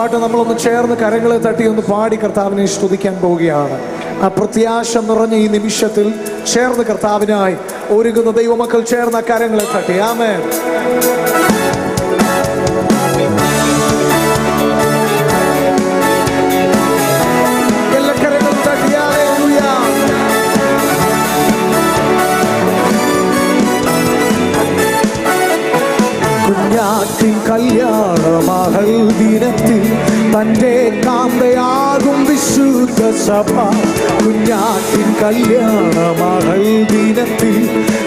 പാട്ട് നമ്മളൊന്ന് ചേർന്ന് കരങ്ങളെ തട്ടി ഒന്ന് പാടി കർത്താവിനെ സ്തുതിക്കാൻ പോവുകയാണ്. ആ പ്രത്യാശ നിറഞ്ഞ ഈ നിമിഷത്തിൽ ചേർന്ന് കർത്താവിനായി ഒരുങ്ങുന്ന ദൈവമക്കൾ ചേർന്ന കരങ്ങളെ തട്ടി. ആമേൻ. എല്ലാ കരങ്ങളും തട്ടി. ഹല്ലേലൂയ. കുഞ്ഞാറ്റിൻ കല്യാണ മകൾ ദിനത്തിൽ തൻ്റെ കാന്തയാകും വിശുദ്ധ സഭ. കുഞ്ഞാറ്റിൻ കല്യാണ മകൾ ദിനത്തിൽ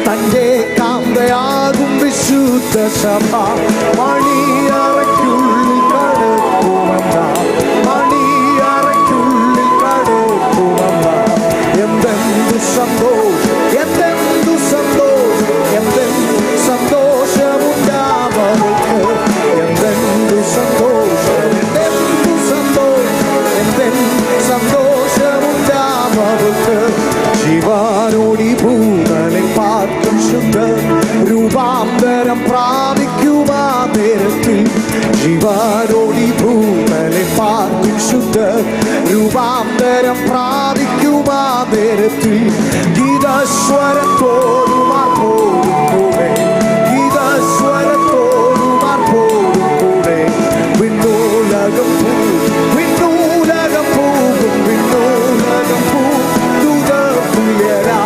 തൻ്റെ കാന്തയാകും വിശുദ്ധ സഭ. മണിയറയ്ക്കുള്ളിൽ കടക്കുമെന്ന മണിയറയ്ക്കുള്ളിൽ കടക്കുമെന്ന എന്തെന്തു സന്തോഷം, എന്തെന്തു സന്തോഷം, എന്തെന്തു സന്തോഷമുണ്ടാവർക്ക്, എന്തെന്തു സന്തോഷം, എന്തെന്തു സന്തോഷം, എന്തെന്തു സന്തോഷമുണ്ടാവർക്ക്. ജീവാനോടി ഭൂതനെ പാർക്കും ശുദ്ധ രൂപാന്തരം പ്രാപിക്കുമാ നേരത്തിൽ. ജീവാനോടി ഭൂതനെ പാർക്കും ശുദ്ധ രൂപാന്തരം പ്രാപിക്കുമാ നേരത്തിൽ. ഗീതസ്വരത്തോടുമാർപ്പോടും കൂടെ, ഗീതസ്വരത്തോടുമാർപ്പോടും കൂടെ വിണ്ണൂലകം പോകും, വിണ്ണൂലകം പോകും, വിണ്ണൂലകം പോകും ദൂതതുല്യരാ.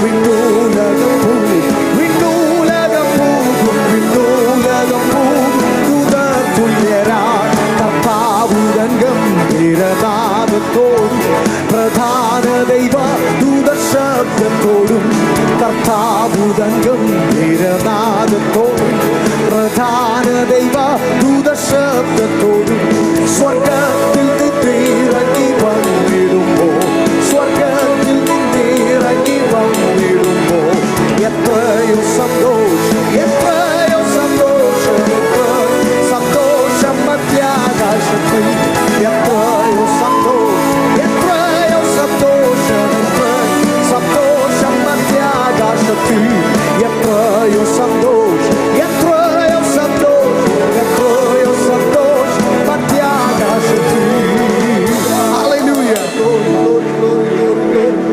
വിണ്ണൂലകം പോകും, വിണ്ണൂലകം പോകും, വിണ്ണൂലകം പോകും ദൂതതുല്യരാ. കർത്താവുരംഗം ഗംഭീരനാദത്തോടും പ്രധാന ദൈവ ദൂതശബ്ദത്തോടും, കർത്താവുരംഗം ഗംഭീരനാദത്തോടും പ്രധാന ദൈവ ദൂതശബ്ദത്തോടും സ്വർഗത്തിൽ നിന്നിറങ്ങി വന്നിടുമ്പോ, സ്വർഗത്തിൽ നിന്നിറങ്ങി വന്നിടുമ്പോ എത്രയോ സന്തോഷം, എത്രയോ സന്തോഷം, എത്രയോ സന്തോഷം മധ്യാകാശത്തിൽ. എത്രയോ സന്തോഷം, എത്രയോ സന്തോഷം, എത്രയോ സന്തോഷം മധ്യാകാശത്തിൽ. എത്രയോ സന്തോഷം.